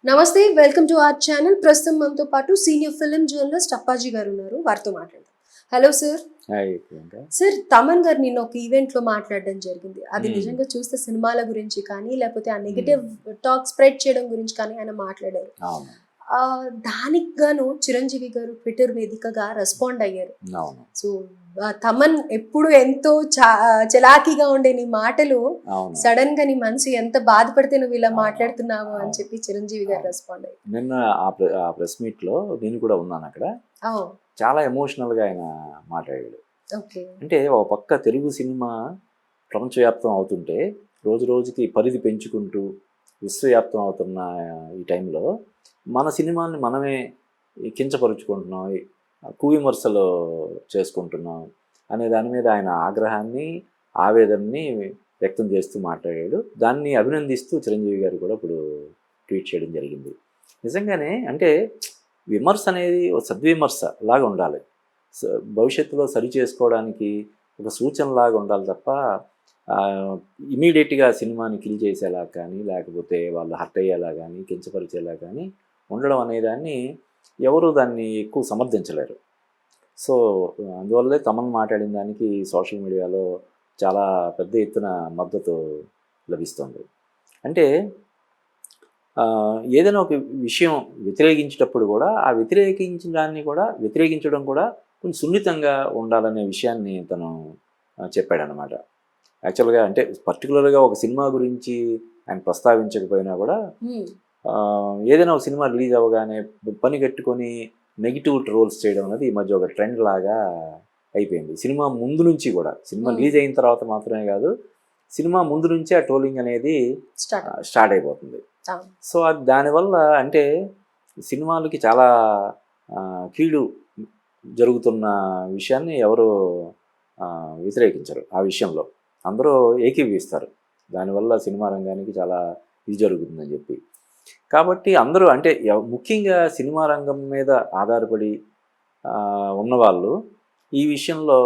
నమస్తే, welcome to our channel. ప్రస్తుతం మనతో పాటు సీనియర్ ఫిల్మ్ జర్నలిస్ట్ అప్పాజీ గారు ఉన్నారు. వారితో మాట్లాడదాం. Hello sir. Hi Priyanka. Sir, Thaman గారు నిన్న ఒక ఈవెంట్ లో మాట్లాడడం జరిగింది. అది మ్మ్. నిజంగా చూస్తే సినిమాల గురించి కానీ లేకపోతే ఆ మ్మ్. నెగటివ్ టాక్ స్ప్రెడ్ చేయడం గురించి కానీ ఆయన మాట్లాడారు. అవును దానికి గాను చిరంజీవి గారు ట్విట్టర్ వేదికగా రెస్పాండ్ అయ్యారు. అవును సో తమన్ ఎప్పుడు ఎంతో చలాకీగా ఉండే నీ మాటలు అవును సడన్ గా నీ మనసు ఎంత బాధపడితే నువ్వు ఇలా అవును. మాట్లాడుతున్నావు అని అవును. చెప్పి చిరంజీవి గారు అవును. రెస్పాండ్ అయ్యారు. నిన్న ఆ ప్రెస్ మీట్ లో నేను కూడా ఉన్నాను అక్కడ. ఓ, చాలా ఎమోషనల్ గా ఆయన మాట్లాడాడు. ఓకే. అంటే ఒక పక్క తెలుగు సినిమా ప్రపంచవ్యాప్తం అవుతుంటే రోజు రోజుకి పరిధి పెంచుకుంటూ విశ్వవ్యాప్తం అవుతున్న ఈ టైంలో మన సినిమాని మనమే కించపరుచుకుంటున్నాం, కువిమర్శలు చేసుకుంటున్నాం అనే దాని మీద ఆయన ఆగ్రహాన్ని ఆవేదనని వ్యక్తం చేస్తూ మాట్లాడాడు. దాన్ని అభినందిస్తూ చిరంజీవి గారు కూడా ఇప్పుడు ట్వీట్ చేయడం జరిగింది. నిజంగానే అంటే విమర్శ అనేది ఒక సద్విమర్శ లాగా ఉండాలి, భవిష్యత్తులో సరి చేసుకోవడానికి ఒక సూచనలాగా ఉండాలి తప్ప ఇమీడియట్గా సినిమాని కిల్ చేసేలా కానీ లేకపోతే వాళ్ళు హర్ట్ అయ్యేలా కానీ కించపరిచేలా కానీ ఉండడం అనేదాన్ని ఎవరు దాన్ని ఎక్కువ సమర్థించలేరు. సో అందువల్లే తమన్ మాట్లాడిన దానికి సోషల్ మీడియాలో చాలా పెద్ద ఎత్తున మద్దతు లభిస్తుంది. అంటే ఏదైనా ఒక విషయం వ్యతిరేకించేటప్పుడు కూడా ఆ వ్యతిరేకించడం కూడా కొంచెం సున్నితంగా ఉండాలనే విషయాన్ని తను చెప్పాడనమాట. యాక్చువల్గా అంటే పర్టికులర్గా ఒక సినిమా గురించి ఆయన ప్రస్తావించకపోయినా కూడా ఏదైనా ఒక సినిమా రిలీజ్ అవ్వగానే పని కట్టుకొని నెగిటివ్ ట్రోల్స్ చేయడం అనేది ఈ మధ్య ఒక ట్రెండ్ లాగా అయిపోయింది. సినిమా ముందు నుంచి కూడా, సినిమా రిలీజ్ అయిన తర్వాత మాత్రమే కాదు, సినిమా ముందు నుంచే ఆ ట్రోలింగ్ అనేది స్టార్ట్ అయిపోతుంది. సో అది దానివల్ల అంటే సినిమాలకి చాలా కీడు జరుగుతున్న విషయాన్ని ఎవరు వ్యతిరేకించరు. ఆ విషయంలో అందరూ ఏకీభవిస్తారు. దానివల్ల సినిమా రంగానికి చాలా ఇది జరుగుతుందని చెప్పి. కాబట్టి అందరూ అంటే ముఖ్యంగా సినిమా రంగం మీద ఆధారపడి ఉన్నవాళ్ళు ఈ విషయంలో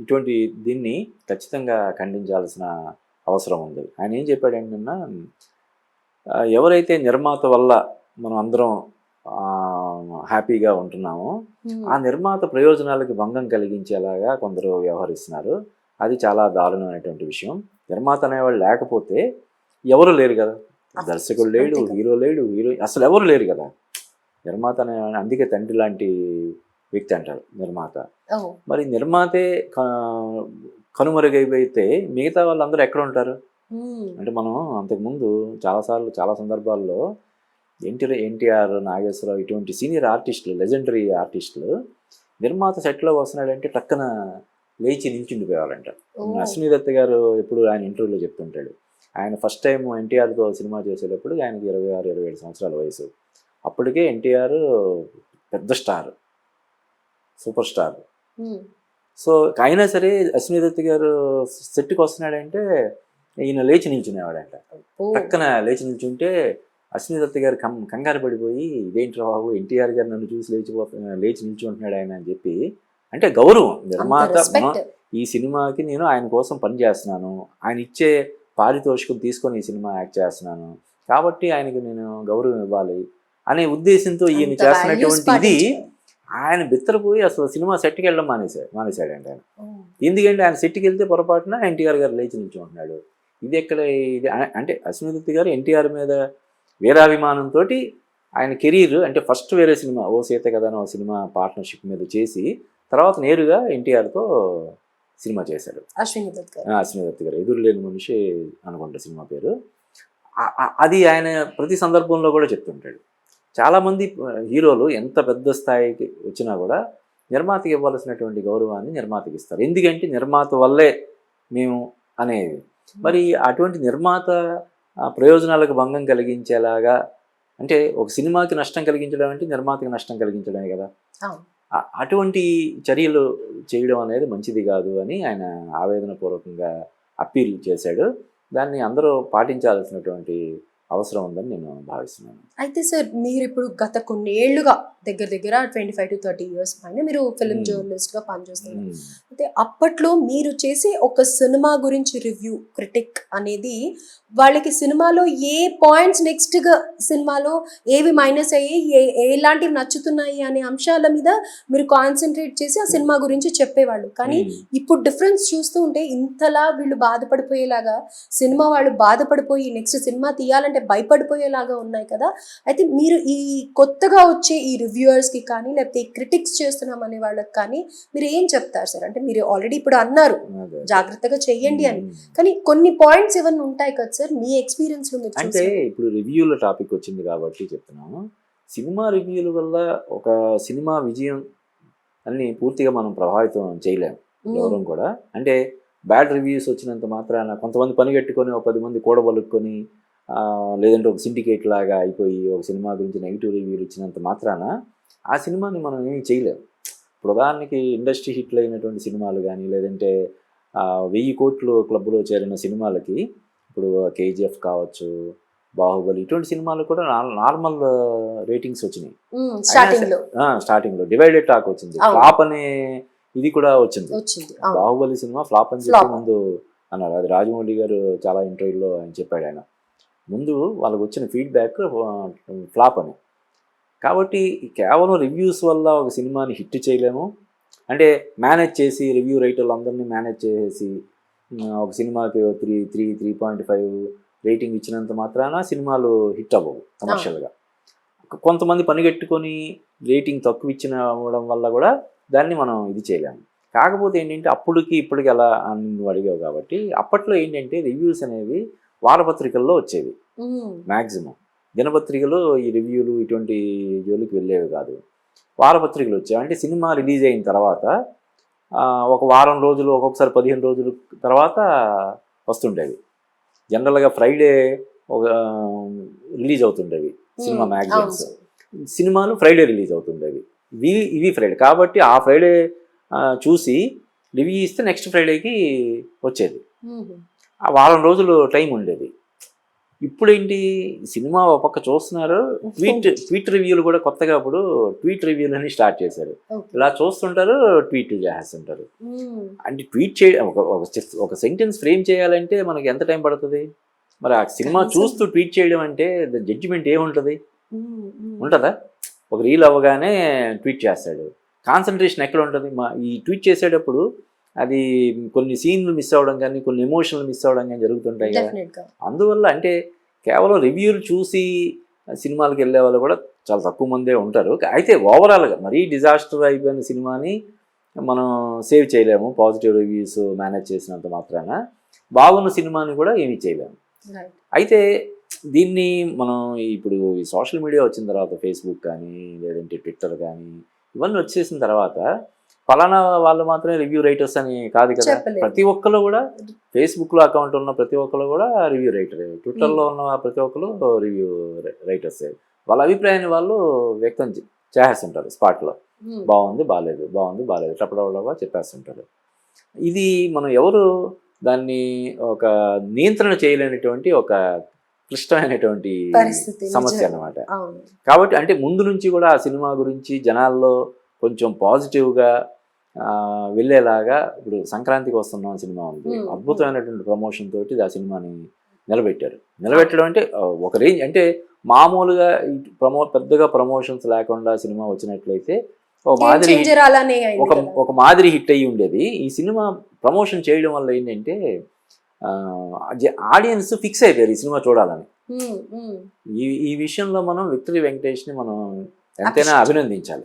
ఇటువంటి దీన్ని ఖచ్చితంగా ఖండించాల్సిన అవసరం ఉంది. ఆయన ఏం చెప్పాడంటే, ఎవరైతే నిర్మాత వల్ల మనం అందరం హ్యాపీగా ఉంటున్నామో ఆ నిర్మాత ప్రయోజనాలకి భంగం కలిగించేలాగా కొందరు వ్యవహరిస్తున్నారు. అది చాలా దారుణమైనటువంటి విషయం. నిర్మాత అనేవాళ్ళు లేకపోతే ఎవరు లేరు కదా, దర్శకుడు లేడు, హీరో లేడు, అసలు ఎవరు లేరు కదా. నిర్మాత అనే అందుకే తండ్రి లాంటి వ్యక్తి అంటారు నిర్మాత. మరి నిర్మాతే కనుమరుగైపోతే మిగతా వాళ్ళందరూ ఎక్కడ ఉంటారు? అంటే మనం అంతకుముందు చాలా సందర్భాల్లో ఎన్టీఆర్, నాగేశ్వరరావు ఇటువంటి సీనియర్ ఆర్టిస్టులు, లెజెండరీ ఆర్టిస్టులు నిర్మాత సెట్లో వస్తున్నాడంటే టక్కన లేచి నిల్చుండిపోయేవాళ్ళంట. అశ్విని దత్ గారు ఎప్పుడు ఆయన ఇంటర్వ్యూలో చెప్తుంటాడు, ఆయన ఫస్ట్ టైం ఎన్టీఆర్తో సినిమా చేసేటప్పుడు ఆయనకి 26-27 సంవత్సరాల వయసు. అప్పటికే ఎన్టీఆర్ పెద్ద స్టార్, సూపర్ స్టార్. సో అయినా సరే అశ్విని దత్ గారు సెట్కి వస్తున్నాడంటే ఈయన లేచి నిల్చునేవాడంట. పక్కన లేచి నిల్చుంటే అశ్విని దత్ గారు కంగారు పడిపోయి, ఇదేంటి బాబు ఎన్టీఆర్ గారు నన్ను చూసి లేచి నిల్చుంటున్నాడు ఆయన అని చెప్పి. అంటే గౌరవం, నిర్మాత ఈ సినిమాకి నేను ఆయన కోసం పనిచేస్తున్నాను, ఆయన ఇచ్చే పారితోషికం తీసుకొని ఈ సినిమా యాక్ట్ చేస్తున్నాను కాబట్టి ఆయనకి నేను గౌరవం ఇవ్వాలి అనే ఉద్దేశంతో ఈయన చేస్తున్నటువంటి ఇది ఆయన బిత్తరపోయి అసలు సినిమా సెట్కి వెళ్ళడం మానేశాడండి ఆయన. ఎందుకంటే ఆయన సెట్కి వెళ్తే పొరపాటున ఎన్టీఆర్ గారు లేచి నిల్చుంటున్నాడు. ఇది ఎక్కడ ఇది అంటే అశ్విని దత్ గారు ఎన్టీఆర్ మీద వీరాభిమానంతో ఆయన కెరీర్ అంటే ఫస్ట్ వేరే సినిమా ఓ సీత కదా ఓ సినిమా పార్ట్నర్షిప్ మీద చేసి తర్వాత నేరుగా ఎన్టీఆర్తో సినిమా చేశాడు. అశ్విని దత్ గారు ఎదురులేని మనిషి అనుకుంటా సినిమా పేరు. అది ఆయన ప్రతి సందర్భంలో కూడా చెప్తుంటాడు. చాలామంది హీరోలు ఎంత పెద్ద స్థాయికి వచ్చినా కూడా నిర్మాతకి ఇవ్వాల్సినటువంటి గౌరవాన్ని నిర్మాతకి ఇస్తారు. ఎందుకంటే నిర్మాత వల్లే మేము అనేది. మరి అటువంటి నిర్మాత ప్రయోజనాలకు భంగం కలిగించేలాగా, అంటే ఒక సినిమాకి నష్టం కలిగించడం అంటే నిర్మాతకి నష్టం కలిగించడమే కదా, అటువంటి చర్యలు చేయడం అనేది మంచిది కాదు అని ఆయన ఆవేదనపూర్వకంగా అప్పీల్ చేశాడు. దాన్ని అందరూ పాటించాల్సినటువంటి అవసరం ఉందని నేను భావిస్తున్నాను. అయితే సార్, మీరు ఇప్పుడు గత కొన్నేళ్లుగా దగ్గర 25 to 30 years పైన మీరు ఫిల్మ్ జర్నలిస్ట్గా పనిచేస్తున్నారు. అయితే అప్పట్లో మీరు చేసే ఒక సినిమా గురించి రివ్యూ క్రిటిక్ అనేది వాళ్ళకి సినిమాలో ఏ పాయింట్స్ నెక్స్ట్గా సినిమాలో ఏవి మైనస్ అయ్యి ఎలాంటివి నచ్చుతున్నాయి అనే అంశాల మీద మీరు కాన్సన్ట్రేట్ చేసి ఆ సినిమా గురించి చెప్పేవాళ్ళు. కానీ ఇప్పుడు డిఫరెన్స్ చూస్తూ ఉంటే ఇంతలా వీళ్ళు బాధపడిపోయేలాగా సినిమా వాళ్ళు బాధపడిపోయి నెక్స్ట్ సినిమా తీయాలంటే భయపడిపోయేలాగా ఉన్నాయి కదా. అయితే మీరు ఈ కొత్తగా వచ్చే ఈ రివ్యూవర్స్కి కానీ లేకపోతే క్రిటిక్స్ చేస్తున్నాం అనే వాళ్ళకి కానీ మీరు ఏం చెప్తారు సార్? అంటే మీరు ఆల్రెడీ ఇప్పుడు అన్నారు జాగ్రత్తగా చెయ్యండి అని, కానీ కొన్ని పాయింట్స్ ఏమన్నా ఉంటాయి కదా సార్ మీ ఎక్స్పీరియన్స్ లో మీరు అంటే ఇప్పుడు రివ్యూల టాపిక్ వచ్చింది కాబట్టి చెప్తున్నాము. సినిమా రివ్యూల వల్ల ఒక సినిమా విజయం అన్ని పూర్తిగా మనం ప్రభావితం చేయలేము ఎవరూ కూడా. అంటే బ్యాడ్ రివ్యూస్ వచ్చినంత మాత్రాన కొంతమంది పనిగట్టుకొని ఒక 10 మంది కూడబలుక్కొని లేదంటే ఒక సిండికేట్ లాగా అయిపోయి ఒక సినిమా గురించి నెగిటివ్ రివ్యూలు ఇచ్చినంత మాత్రాన ఆ సినిమాని మనం ఏమీ చేయలేము. ఇప్పుడు ఉదాహరణకి ఇండస్ట్రీ హిట్లు అయినటువంటి సినిమాలు కానీ లేదంటే 1000 కోట్లు క్లబ్లో చేరిన సినిమాలకి ఇప్పుడు కేజీఎఫ్ కావచ్చు, బాహుబలి ఇటువంటి సినిమాలు కూడా నార్మల్ రేటింగ్స్ వచ్చినాయి స్టార్టింగ్లో. డివైడెడ్ టాక్ వచ్చింది, ఫ్లాప్ అనే ఇది కూడా వచ్చింది. బాహుబలి సినిమా ఫ్లాప్ అని చెప్పి ముందు అన్నారు. అది రాజమౌళి గారు చాలా ఇంటర్వ్యూలో ఆయన చెప్పాడు. ఆయన ముందు వాళ్ళకి వచ్చిన ఫీడ్బ్యాక్ ఫ్లాప్ అని. కాబట్టి కేవలం రివ్యూస్ వల్ల ఒక సినిమాని హిట్ చేయలేము. అంటే మేనేజ్ చేసి రివ్యూ రైటర్లు అందరినీ మేనేజ్ చేసి ఒక సినిమాకి 3.5 రేటింగ్ ఇచ్చినంత మాత్రాన సినిమాలు హిట్ అవ్వవు కమర్షియల్గా. కొంతమంది పనిగట్టుకొని రేటింగ్ తక్కువ ఇవ్వడం వల్ల కూడా దాన్ని మనం ఇది చేయలేము. కాకపోతే ఏంటంటే అప్పటికి ఇప్పటికి ఎలా అని నువ్వు అడిగావు కాబట్టి, అప్పట్లో ఏంటంటే రివ్యూస్ అనేవి వారపత్రికల్లో వచ్చేవి మ్యాక్సిమం. దినపత్రికలు ఈ రివ్యూలు ఇటువంటి జోలికి వెళ్ళేవి కాదు, వారపత్రికలు వచ్చాయి. అంటే సినిమా రిలీజ్ అయిన తర్వాత ఒక వారం రోజులు, ఒక్కొక్కసారి 15 రోజుల తర్వాత వస్తుండేవి. జనరల్గా ఫ్రైడే ఒక రిలీజ్ అవుతుండేవి సినిమా మ్యాగజైన్స్. సినిమాలు ఫ్రైడే రిలీజ్ అవుతుండేవి, ఇవి ఫ్రైడే. కాబట్టి ఆ ఫ్రైడే చూసి రివ్యూ ఇస్తే నెక్స్ట్ ఫ్రైడేకి వచ్చేది. ఆ వారం రోజులు టైం ఉండేది. ఇప్పుడేంటి సినిమా ఒక పక్క చూస్తున్నారు, ట్వీట్ రివ్యూలు కూడా కొత్తగా ఇప్పుడు ట్వీట్ రివ్యూలు అని స్టార్ట్ చేశారు. ఇలా చూస్తుంటారు, ట్వీట్లు చేస్తుంటారు. అంటే ట్వీట్ చేయడం ఒక సెంటెన్స్ ఫ్రేమ్ చేయాలంటే మనకి ఎంత టైం పడుతుంది? మరి ఆ సినిమా చూస్తూ ట్వీట్ చేయడం అంటే జడ్జిమెంట్ ఏముంటుంది? ఉంటుందా? ఒక రీల్ అవ్వగానే ట్వీట్ చేస్తాడు, కాన్సన్ట్రేషన్ ఎక్కడ ఉంటుంది? ఈ ట్వీట్ చేసేటప్పుడు అది కొన్ని సీన్లు మిస్ అవ్వడం కానీ కొన్ని ఎమోషన్లు మిస్ అవ్వడం కానీ జరుగుతుంటాయి కదా. అందువల్ల అంటే కేవలం రివ్యూలు చూసి సినిమాలకు వెళ్ళే వాళ్ళు కూడా చాలా తక్కువ మందే ఉంటారు. అయితే ఓవరాల్గా మరీ డిజాస్టర్ అయిపోయిన సినిమాని మనం సేవ్ చేయలేము పాజిటివ్ రివ్యూస్ మేనేజ్ చేసినంత మాత్రాన. బాగున్న సినిమాని కూడా ఏమీ చేయలేము. అయితే దీన్ని మనం ఇప్పుడు ఈ సోషల్ మీడియా వచ్చిన తర్వాత ఫేస్బుక్ కానీ లేదంటే ట్విట్టర్ కానీ ఇవన్నీ వచ్చేసిన తర్వాత ఫలానా వాళ్ళు మాత్రమే రివ్యూ రైటర్స్ అని కాదు కదా. ప్రతి ఒక్కరు కూడా ఫేస్బుక్లో అకౌంట్ ఉన్న ప్రతి ఒక్కరు కూడా రివ్యూ రైటరే, ట్విట్టర్లో ఉన్న ప్రతి ఒక్కరు రివ్యూ రైటర్సే. వాళ్ళ అభిప్రాయాన్ని వాళ్ళు వ్యక్తం చేస్తుంటారు స్పాట్లో. బాగుంది, బాగాలేదు, బాగుంది, బాగాలేదు, టపడవడగా చెప్పేస్తుంటారు. ఇది మనం ఎవరు దాన్ని ఒక నియంత్రణ చేయలేనటువంటి ఒక క్లిష్టమైనటువంటి సమస్య అన్నమాట. కాబట్టి అంటే ముందు నుంచి కూడా ఆ సినిమా గురించి జనాల్లో కొంచెం పాజిటివ్గా వెళ్ళేలాగా ఇప్పుడు సంక్రాంతికి వస్తున్నాం సినిమా ఉంది, అద్భుతమైనటువంటి ప్రమోషన్ తోటి ఆ సినిమాని నిలబెట్టడం అంటే ఒక రేంజ్. అంటే మామూలుగా పెద్దగా ప్రమోషన్స్ లేకుండా సినిమా వచ్చినట్లయితే ఒక మాదిరి హిట్ అయ్యి ఉండేది. ఈ సినిమా ప్రమోషన్ చేయడం వల్ల ఏంటంటే ఆడియన్స్ ఫిక్స్ అయిపోయారు ఈ సినిమా చూడాలని. ఈ విషయంలో మనం విక్టరీ వెంకటేష్ని మనం ఎంతైనా అభినందించాలి.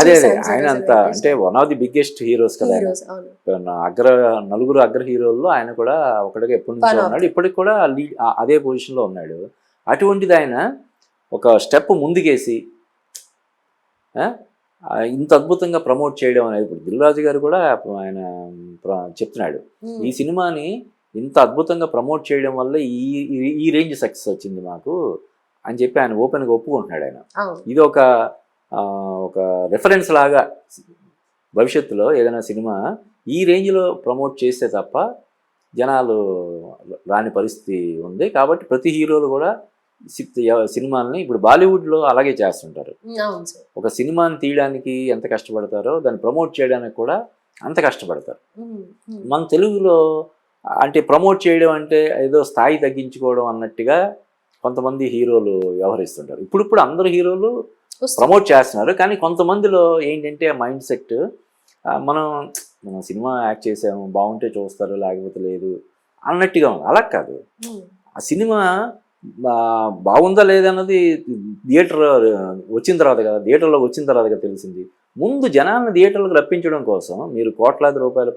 అదే ఆయన అంత అంటే one of the biggest heroes కదా. నలుగురు అగ్ర హీరోల్లో ఆయన కూడా ఒకటిగా ఎప్పటి నుంచో ఉన్నాడు, ఇప్పటికి కూడా అదే పొజిషన్లో ఉన్నాడు. అటువంటిది ఆయన ఒక స్టెప్ ముందుకేసి ఇంత అద్భుతంగా ప్రమోట్ చేయడం అనేది, ఇప్పుడు దిల్ రాజు గారు కూడా ఆయన చెప్తున్నాడు ఈ సినిమాని ఇంత అద్భుతంగా ప్రమోట్ చేయడం వల్ల ఈ రేంజ్ సక్సెస్ వచ్చింది మాకు అని చెప్పి ఆయన ఓపెన్గా ఒప్పుకుంటున్నాడు. ఆయన ఇది ఒక రెఫరెన్స్ లాగా భవిష్యత్తులో ఏదైనా సినిమా ఈ రేంజ్లో ప్రమోట్ చేస్తే తప్ప జనాలు రాని పరిస్థితి ఉంది. కాబట్టి ప్రతి హీరోలు కూడా సినిమాల్ని ఇప్పుడు బాలీవుడ్లో అలాగే చేస్తుంటారు. అవును సార్. ఒక సినిమాని తీయడానికి ఎంత కష్టపడతారో దాన్ని ప్రమోట్ చేయడానికి కూడా అంత కష్టపడతారు. మన తెలుగులో అంటే ప్రమోట్ చేయడం అంటే ఏదో స్థాయి తగ్గించుకోవడం అన్నట్టుగా కొంతమంది హీరోలు వ్యవహరిస్తుంటారు. ఇప్పుడు అందరు హీరోలు ప్రమోట్ చేస్తున్నారు, కానీ కొంతమందిలో ఏంటంటే మైండ్ సెట్ మనం సినిమా యాక్ట్ చేసాము బాగుంటే చూస్తారు లేకపోతే లేదు అన్నట్టుగా ఉంది. అలా కాదు, ఆ సినిమా బాగుందా లేదన్నది థియేటర్ వచ్చిన తర్వాత కదా, థియేటర్లోకి వచ్చిన తర్వాత కదా తెలిసింది. ముందు జనాలను థియేటర్లకు రప్పించడం కోసం మీరు కోట్లాది రూపాయలు